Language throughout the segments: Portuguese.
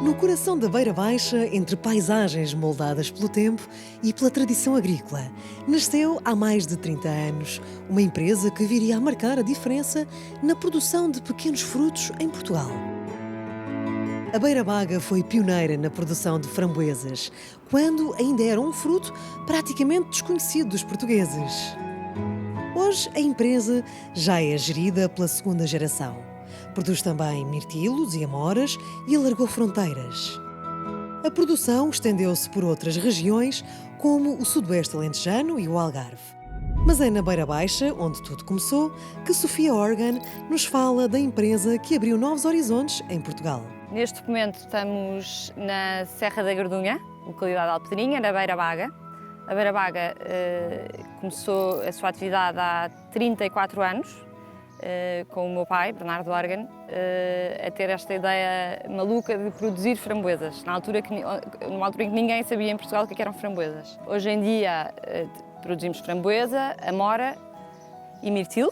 No coração da Beira Baixa, entre paisagens moldadas pelo tempo e pela tradição agrícola, nasceu há mais de 30 anos uma empresa que viria a marcar a diferença na produção de pequenos frutos em Portugal. A Beira Baga foi pioneira na produção de framboesas, quando ainda era um fruto praticamente desconhecido dos portugueses. Hoje, a empresa já é gerida pela segunda geração. Produz também mirtilos e amoras e alargou fronteiras. A produção estendeu-se por outras regiões, como o Sudoeste Alentejano e o Algarve. Mas é na Beira Baixa, onde tudo começou, que Sofia Organ nos fala da empresa que abriu novos horizontes em Portugal. Neste momento estamos na Serra da Gardunha, localidade de Alpedrinha, na Beira Baga. A Beira Baga começou a sua atividade há 34 anos, com o meu pai, Bernardo Organ, a ter esta ideia maluca de produzir framboesas, numa altura em que ninguém sabia em Portugal o que eram framboesas. Hoje em dia produzimos framboesa, amora e mirtilo.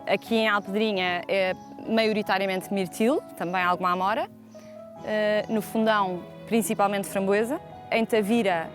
Aqui em Alpedrinha é maioritariamente mirtilo, também alguma amora. No Fundão, principalmente framboesa. Em Tavira,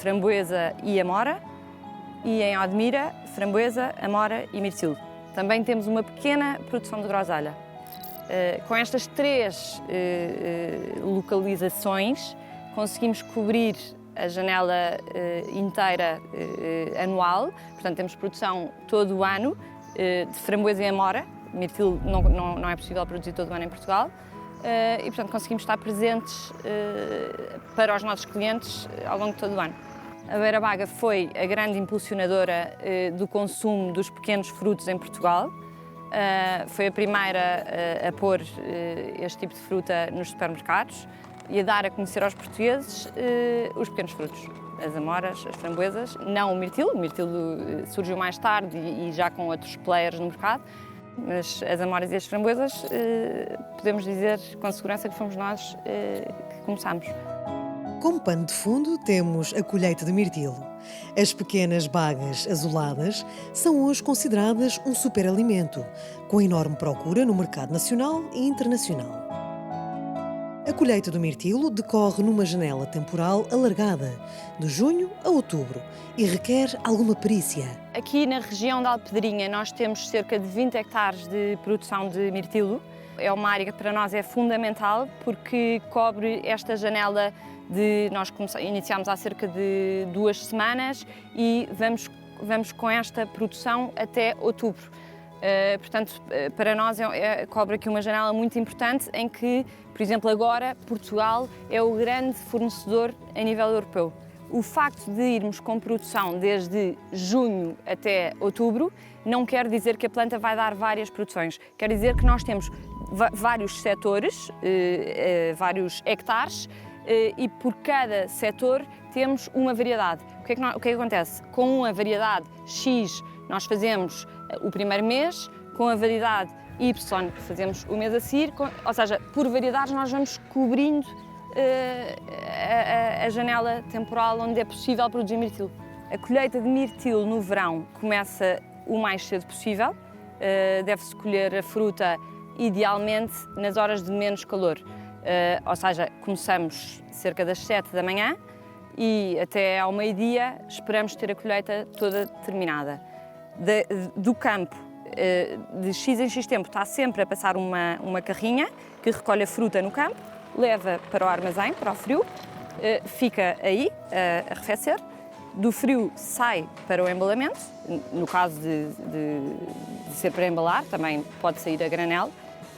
framboesa e amora. E em Odmira, framboesa, amora e mirtilo. Também temos uma pequena produção de groselha. Com estas três localizações, conseguimos cobrir a janela inteira anual. Portanto, temos produção todo o ano de framboesa e amora. Mirtilo não é possível produzir todo o ano em Portugal. E, portanto, conseguimos estar presentes para os nossos clientes ao longo de todo o ano. A Beira Baga foi a grande impulsionadora do consumo dos pequenos frutos em Portugal. Foi a primeira a pôr este tipo de fruta nos supermercados e a dar a conhecer aos portugueses os pequenos frutos. As amoras, as framboesas, não o mirtilo. O mirtilo surgiu mais tarde e já com outros players no mercado. Mas as amoras e as framboesas, podemos dizer com segurança que fomos nós que começámos. Como pano de fundo, temos a colheita de mirtilo. As pequenas bagas azuladas são hoje consideradas um superalimento, com enorme procura no mercado nacional e internacional. A colheita do mirtilo decorre numa janela temporal alargada, de junho a outubro, e requer alguma perícia. Aqui na região da Alpedrinha nós temos cerca de 20 hectares de produção de mirtilo. É uma área que para nós é fundamental porque cobre esta janela nós iniciámos há cerca de 2 semanas e vamos com esta produção até outubro. Portanto, para nós cobre aqui uma janela muito importante em que, por exemplo, agora Portugal é o grande fornecedor a nível europeu. O facto de irmos com produção desde junho até outubro não quer dizer que a planta vai dar várias produções. Quer dizer que nós temos vários setores, vários hectares, e por cada setor temos uma variedade. O que é que acontece? Com uma variedade X nós fazemos o primeiro mês, com a variedade Y fazemos o mês a seguir, ou seja, por variedades nós vamos cobrindo a janela temporal onde é possível produzir mirtilo. A colheita de mirtilo no verão começa o mais cedo possível, deve-se colher a fruta idealmente nas horas de menos calor. Ou seja, começamos cerca das 7 da manhã e até ao meio-dia esperamos ter a colheita toda terminada. Do campo, de X em X tempo, está sempre a passar uma carrinha que recolhe a fruta no campo, leva para o armazém, para o frio, fica aí a arrefecer. Do frio sai para o embalamento, no caso de ser para embalar, também pode sair a granel.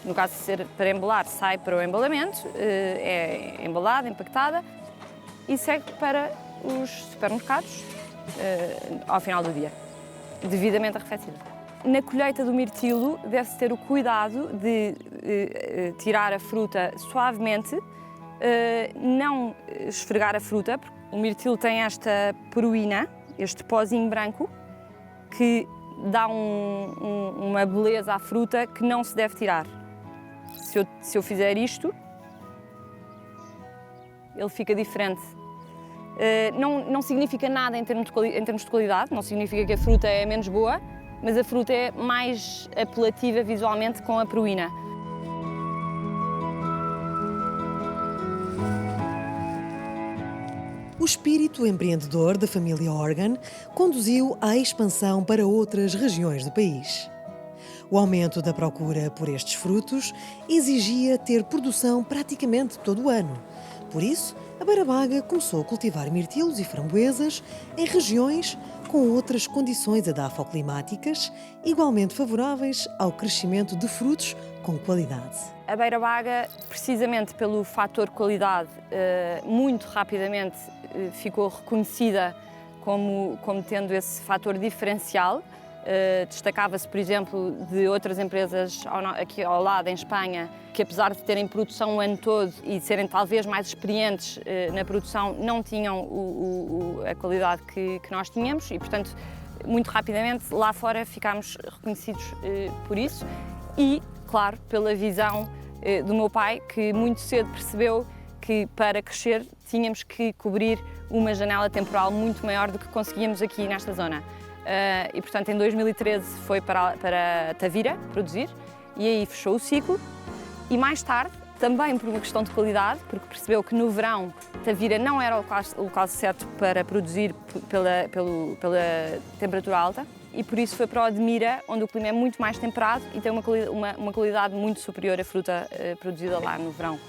No caso de ser para embalar, sai para o embalamento, é embalada, empaquetada e segue para os supermercados ao final do dia, devidamente arrefecida. Na colheita do mirtilo deve-se ter o cuidado de tirar a fruta suavemente, não esfregar a fruta, porque o mirtilo tem esta peruína, este pozinho branco, que dá uma beleza à fruta que não se deve tirar. Se eu fizer isto, ele fica diferente. Não significa nada em termos de qualidade, não significa que a fruta é menos boa, mas a fruta é mais apelativa visualmente com a peruína. espírito empreendedor da família Organ conduziu à expansão para outras regiões do país. O aumento da procura por estes frutos exigia ter produção praticamente todo o ano. Por isso, a Beira Baga começou a cultivar mirtilos e framboesas em regiões com outras condições edafoclimáticas igualmente favoráveis ao crescimento de frutos com qualidade. A Beira Baga, precisamente pelo fator qualidade, muito rapidamente ficou reconhecida como tendo esse fator diferencial. Destacava-se, por exemplo, de outras empresas aqui ao lado, em Espanha, que apesar de terem produção o ano todo e de serem talvez mais experientes na produção, não tinham a qualidade que nós tínhamos e, portanto, muito rapidamente lá fora ficámos reconhecidos por isso e, claro, pela visão do meu pai, que muito cedo percebeu que para crescer tínhamos que cobrir uma janela temporal muito maior do que conseguíamos aqui nesta zona. E, portanto, em 2013 foi para Tavira produzir e aí fechou o ciclo. E mais tarde, também por uma questão de qualidade, porque percebeu que no verão Tavira não era o local certo para produzir pela temperatura alta e por isso foi para o Admira, onde o clima é muito mais temperado e tem uma qualidade muito superior à fruta produzida lá no verão.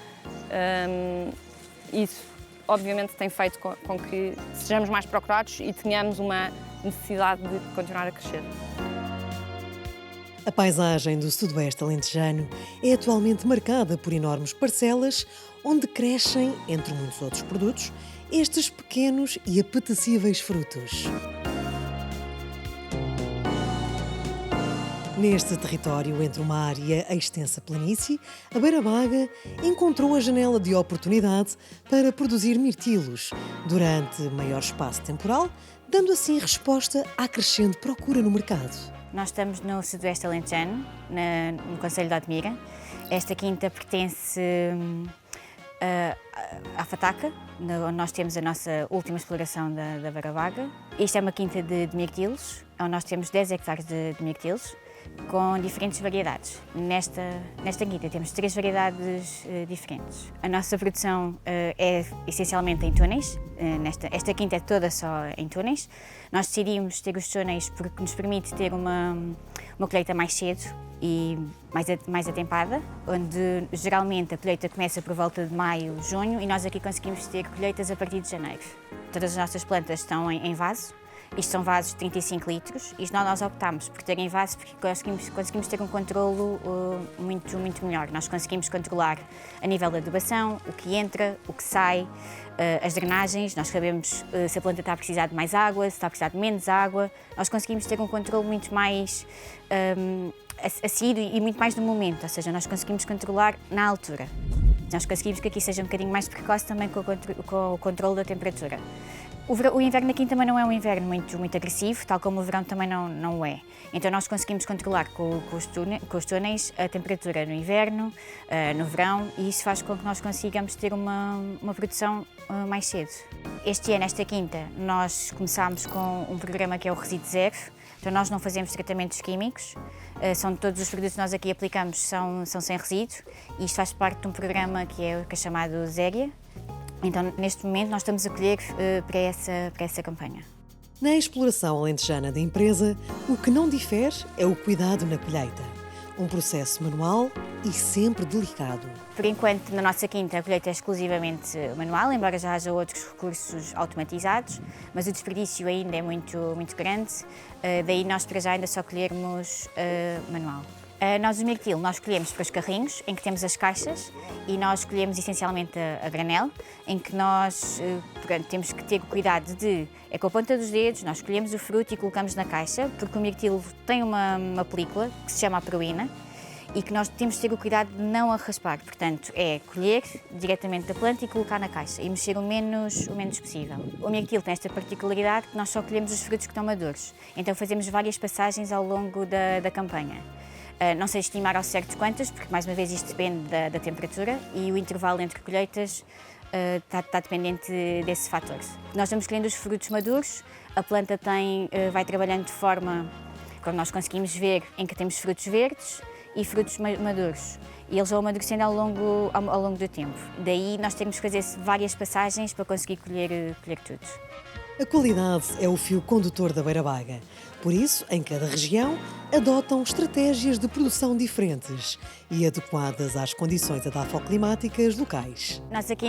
Isso, obviamente, tem feito com que sejamos mais procurados e tenhamos uma necessidade de continuar a crescer. A paisagem do sudoeste alentejano é atualmente marcada por enormes parcelas onde crescem, entre muitos outros produtos, estes pequenos e apetecíveis frutos. Neste território, entre o mar e a extensa planície, a Beira Baga encontrou a janela de oportunidade para produzir mirtilos durante maior espaço temporal, dando assim resposta à crescente procura no mercado. Nós estamos no sudoeste alentejano, no concelho de Admira. Esta quinta pertence à Fataca, onde nós temos a nossa última exploração da Beira Baga. Isto é uma quinta de mirtilos, onde nós temos 10 hectares de mirtilos, com diferentes variedades. Nesta quinta temos 3 variedades diferentes. A nossa produção é essencialmente em túneis. Esta quinta é toda só em túneis. Nós decidimos ter os túneis porque nos permite ter uma colheita mais cedo e mais atempada, onde geralmente a colheita começa por volta de maio, junho, e nós aqui conseguimos ter colheitas a partir de janeiro. Todas as nossas plantas estão em vaso. Isto são vasos de 35 litros e nós optámos por ter em vaso porque conseguimos ter um controlo muito melhor. Nós conseguimos controlar a nível da adubação, o que entra, o que sai, as drenagens, nós sabemos se a planta está a precisar de mais água, se está a precisar de menos água. Nós conseguimos ter um controlo muito mais assíduo e muito mais no momento, ou seja, nós conseguimos controlar na altura. Nós conseguimos que aqui seja um bocadinho mais precoce também com o controle da temperatura. O inverno aqui também não é um inverno muito agressivo, tal como o verão também não é. Então nós conseguimos controlar com os túneis a temperatura no inverno, no verão, e isso faz com que nós consigamos ter uma produção mais cedo. Este ano, esta quinta, nós começámos com um programa que é o Resíduo Zero. Então nós não fazemos tratamentos químicos, todos os produtos que nós aqui aplicamos são sem resíduo, e isto faz parte de um programa que é chamado Zéria. Então, neste momento, nós estamos a colher para essa campanha. Na exploração alentejana da empresa, o que não difere é o cuidado na colheita. Um processo manual e sempre delicado. Por enquanto, na nossa quinta, a colheita é exclusivamente manual, embora já haja outros recursos automatizados, mas o desperdício ainda é muito grande, daí nós para já ainda só colhermos manual. Nós o mirtilo nós colhemos para os carrinhos, em que temos as caixas, e nós colhemos essencialmente a granel, em que nós temos que ter o cuidado é com a ponta dos dedos, nós colhemos o fruto e colocamos na caixa, porque o mirtilo tem uma película que se chama a peroína, e que nós temos de ter o cuidado de não a raspar. Portanto, é colher diretamente da planta e colocar na caixa, e mexer o menos possível. O mirtilo tem esta particularidade que nós só colhemos os frutos que estão maduros, então fazemos várias passagens ao longo da campanha. Não sei estimar ao certo quantas, porque mais uma vez isto depende da temperatura e o intervalo entre colheitas está dependente desse fator. Nós vamos colhendo os frutos maduros, a planta vai trabalhando de forma, como nós conseguimos ver, em que temos frutos verdes e frutos maduros. e eles vão amadurecendo ao longo do tempo. Daí nós temos que fazer várias passagens para conseguir colher tudo. A qualidade é o fio condutor da beira-baga. Por isso, em cada região, adotam estratégias de produção diferentes e adequadas às condições edafoclimáticas locais. Nós aqui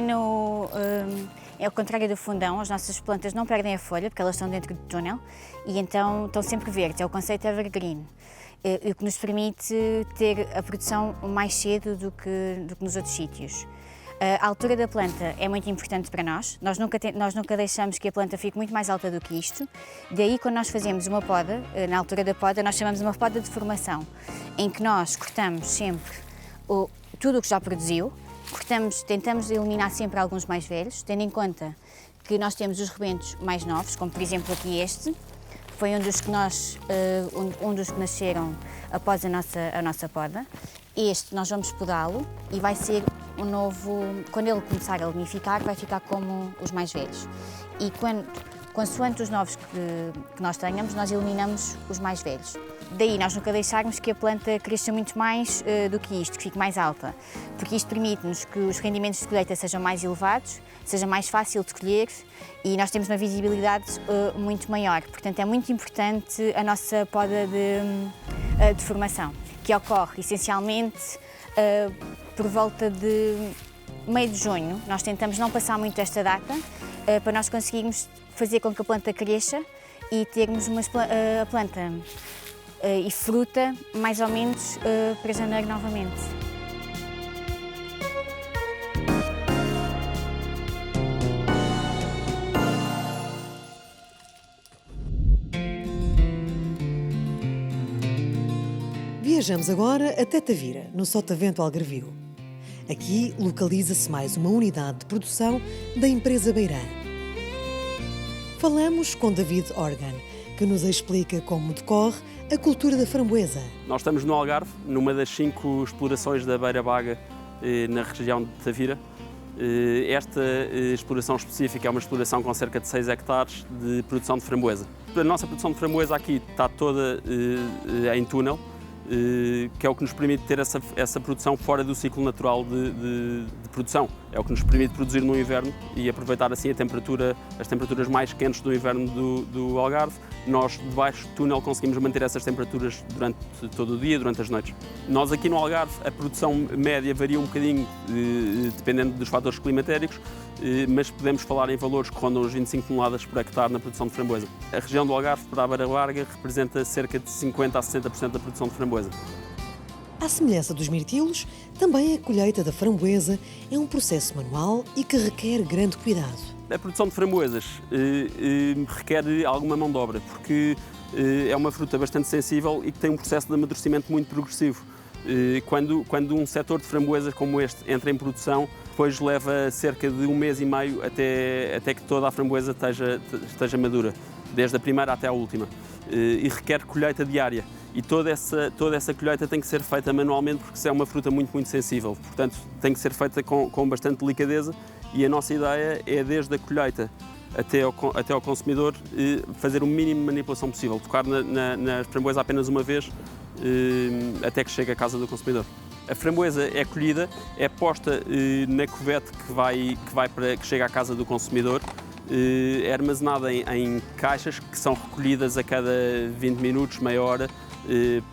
é ao contrário do fundão, as nossas plantas não perdem a folha porque elas estão dentro do túnel e então estão sempre verdes, é o conceito evergreen. O que nos permite ter a produção mais cedo do que nos outros sítios. A altura da planta é muito importante para nós. Nós nunca deixamos que a planta fique muito mais alta do que isto. Daí, quando nós fazemos uma poda, na altura da poda, nós chamamos uma poda de formação, em que nós cortamos sempre tudo o que já produziu, tentamos eliminar sempre alguns mais velhos, tendo em conta que nós temos os rebentos mais novos, como por exemplo aqui este, foi um dos que nasceram após a nossa poda. Este nós vamos podá-lo e vai ser um novo, quando ele começar a lenificar, vai ficar como os mais velhos. E consoante os novos que nós tenhamos, nós eliminamos os mais velhos. Daí nós nunca deixarmos que a planta cresça muito mais do que isto, que fique mais alta, porque isto permite-nos que os rendimentos de colheita sejam mais elevados, seja mais fácil de colher e nós temos uma visibilidade muito maior. Portanto, é muito importante a nossa poda de formação, que ocorre essencialmente por volta de meio de junho. Nós tentamos não passar muito esta data para nós conseguirmos fazer com que a planta cresça e termos a planta e fruta mais ou menos para janeiro novamente. Viajamos agora até Tavira, no Sotavento Algarvio. Aqui localiza-se mais uma unidade de produção da empresa Beirã. Falamos com David Organ, que nos explica como decorre a cultura da framboesa. Nós estamos no Algarve, numa das 5 explorações da beira-baga na região de Tavira. Esta exploração específica é uma exploração com cerca de 6 hectares de produção de framboesa. A nossa produção de framboesa aqui está toda em túnel, que é o que nos permite ter essa produção fora do ciclo natural de produção. É o que nos permite produzir no inverno e aproveitar assim as temperaturas mais quentes do inverno do Algarve. Nós, debaixo do túnel, conseguimos manter essas temperaturas durante todo o dia, durante as noites. Nós aqui no Algarve, a produção média varia um bocadinho, dependendo dos fatores climatéricos, mas podemos falar em valores que rondam os 25 toneladas por hectare na produção de framboesa. A região do Algarve, para a beira-baga, representa cerca de 50% a 60% da produção de framboesa. À semelhança dos mirtilos, também a colheita da framboesa é um processo manual e que requer grande cuidado. A produção de framboesas requer alguma mão de obra, porque é uma fruta bastante sensível e que tem um processo de amadurecimento muito progressivo. Quando um setor de framboesas como este entra em produção, depois leva cerca de 1 mês e meio até que toda a framboesa esteja madura, desde a primeira até a última, e requer colheita diária. E toda essa colheita tem que ser feita manualmente, porque é uma fruta muito, muito sensível. Portanto, tem que ser feita com bastante delicadeza e a nossa ideia é, desde a colheita até ao consumidor, fazer o mínimo de manipulação possível, tocar na framboesa apenas uma vez, até que chegue à casa do consumidor. A framboesa é colhida, é posta na cuvete que chega à casa do consumidor, é armazenada em caixas que são recolhidas a cada 20 minutos, meia hora,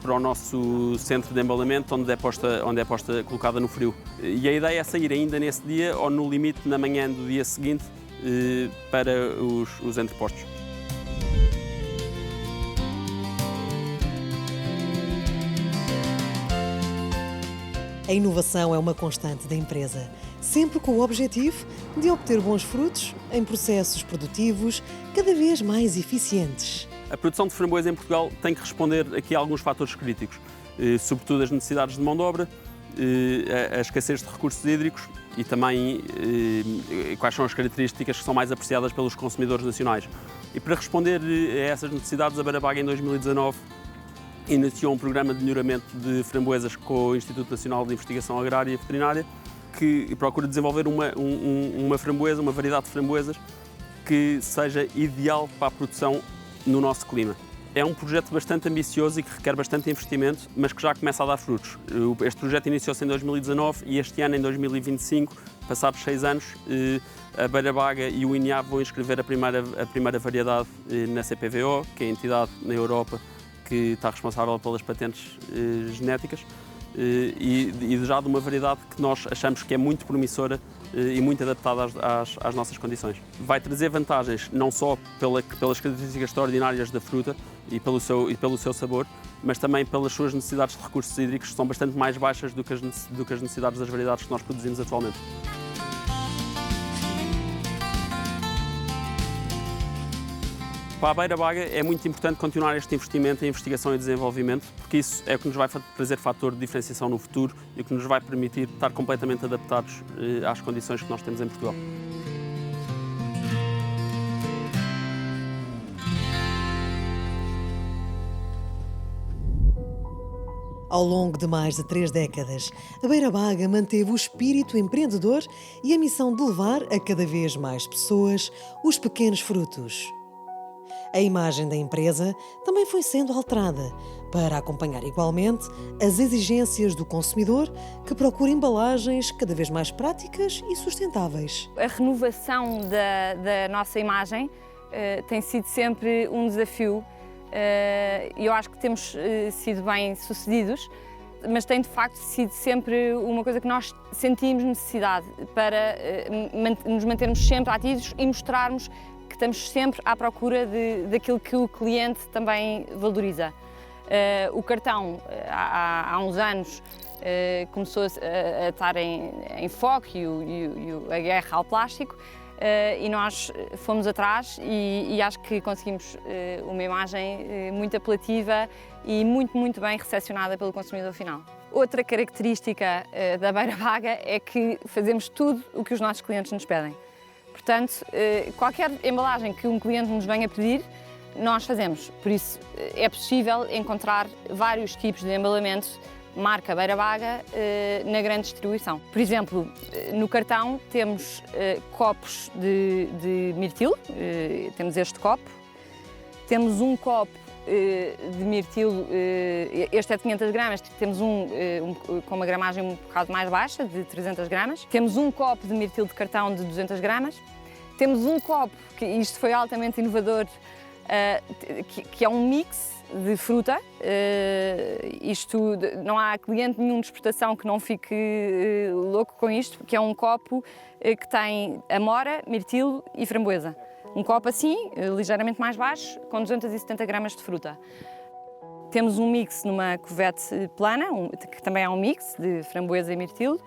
para o nosso centro de embalamento, onde é posta colocada no frio. E a ideia é sair ainda nesse dia ou no limite na manhã do dia seguinte para os entrepostos. A inovação é uma constante da empresa, sempre com o objetivo de obter bons frutos em processos produtivos cada vez mais eficientes. A produção de framboesa em Portugal tem que responder aqui a alguns fatores críticos, sobretudo as necessidades de mão de obra, a escassez de recursos hídricos e também quais são as características que são mais apreciadas pelos consumidores nacionais. E para responder a essas necessidades, a beira-baga em 2019 iniciou um programa de melhoramento de framboesas com o Instituto Nacional de Investigação Agrária e Veterinária, que procura desenvolver uma framboesa, uma variedade de framboesas que seja ideal para a produção no nosso clima. É um projeto bastante ambicioso e que requer bastante investimento, mas que já começa a dar frutos. Este projeto iniciou-se em 2019 e este ano, em 2025, passados 6 anos, a Beira Baga e o INEA vão inscrever a primeira variedade na CPVO, que é a entidade na Europa que está responsável pelas patentes genéticas, e já de uma variedade que nós achamos que é muito promissora e muito adaptada às nossas condições. Vai trazer vantagens não só pelas características extraordinárias da fruta e pelo seu sabor, mas também pelas suas necessidades de recursos hídricos, que são bastante mais baixas do que as necessidades das variedades que nós produzimos atualmente. Para a Beira Baga é muito importante continuar este investimento em investigação e desenvolvimento, porque isso é o que nos vai trazer fator de diferenciação no futuro e o que nos vai permitir estar completamente adaptados às condições que nós temos em Portugal. Ao longo de mais de 3 décadas, a Beira Baga manteve o espírito empreendedor e a missão de levar a cada vez mais pessoas os pequenos frutos. A imagem da empresa também foi sendo alterada para acompanhar igualmente as exigências do consumidor, que procura embalagens cada vez mais práticas e sustentáveis. A renovação da nossa imagem tem sido sempre um desafio e eu acho que temos sido bem sucedidos, mas tem de facto sido sempre uma coisa que nós sentimos necessidade para nos mantermos sempre ativos e mostrarmos que estamos sempre à procura daquilo que o cliente também valoriza. O cartão, há uns anos, começou a estar em foco e a guerra ao plástico, e nós fomos atrás e acho que conseguimos uma imagem muito apelativa e muito bem recepcionada pelo consumidor final. Outra característica da Beira Baga é que fazemos tudo o que os nossos clientes nos pedem. Portanto, qualquer embalagem que um cliente nos venha pedir, nós fazemos. Por isso, é possível encontrar vários tipos de embalamento marca Beira Baga na grande distribuição. Por exemplo, no cartão temos copos de mirtilo, temos este copo. Temos um copo de mirtilo, este é de 500 gramas, temos um com uma gramagem um bocado mais baixa, de 300 gramas. Temos um copo de mirtilo de cartão de 200 gramas. Temos um copo, que isto foi altamente inovador, que é um mix de fruta. Não há cliente nenhum de exportação que não fique louco com isto, que é um copo que tem amora, mirtilo e framboesa. Um copo assim, ligeiramente mais baixo, com 270 gramas de fruta. Temos um mix numa cuvette plana, que também é um mix de framboesa e mirtilo.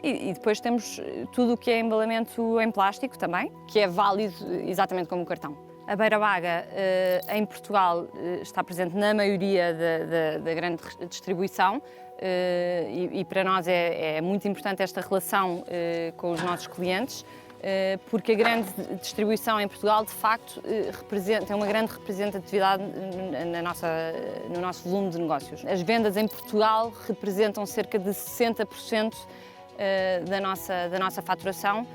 E depois temos tudo o que é embalamento em plástico também, que é válido exatamente como o cartão. A Beira Baga, em Portugal, está presente na maioria da grande distribuição e para nós é muito importante esta relação com os nossos clientes, porque a grande distribuição em Portugal, de facto, tem uma grande representatividade no nosso volume de negócios. As vendas em Portugal representam cerca de 60% da nossa faturação.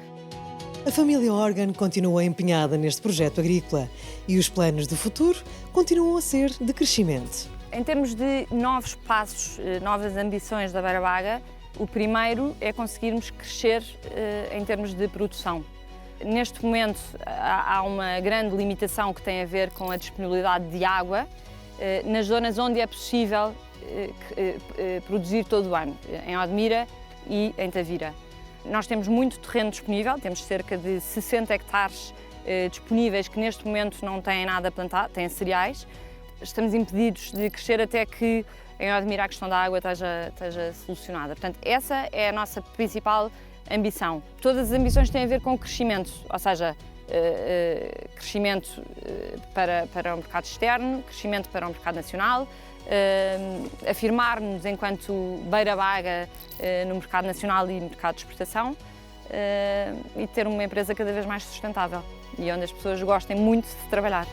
A família Organ continua empenhada neste projeto agrícola e os planos de futuro continuam a ser de crescimento. Em termos de novos passos, novas ambições da Beira Baga, o primeiro é conseguirmos crescer em termos de produção. Neste momento há uma grande limitação que tem a ver com a disponibilidade de água nas zonas onde é possível produzir todo o ano, em Odmira e em Tavira. Nós temos muito terreno disponível, temos cerca de 60 hectares disponíveis que neste momento não têm nada plantado, têm cereais. Estamos impedidos de crescer até que em Odmira a questão da água esteja solucionada. Portanto, essa é a nossa principal ambição. Todas as ambições têm a ver com o crescimento, ou seja, crescimento para o mercado externo, crescimento para o mercado nacional, afirmar-nos enquanto Beira Baga no mercado nacional e mercado de exportação e ter uma empresa cada vez mais sustentável e onde as pessoas gostem muito de trabalhar.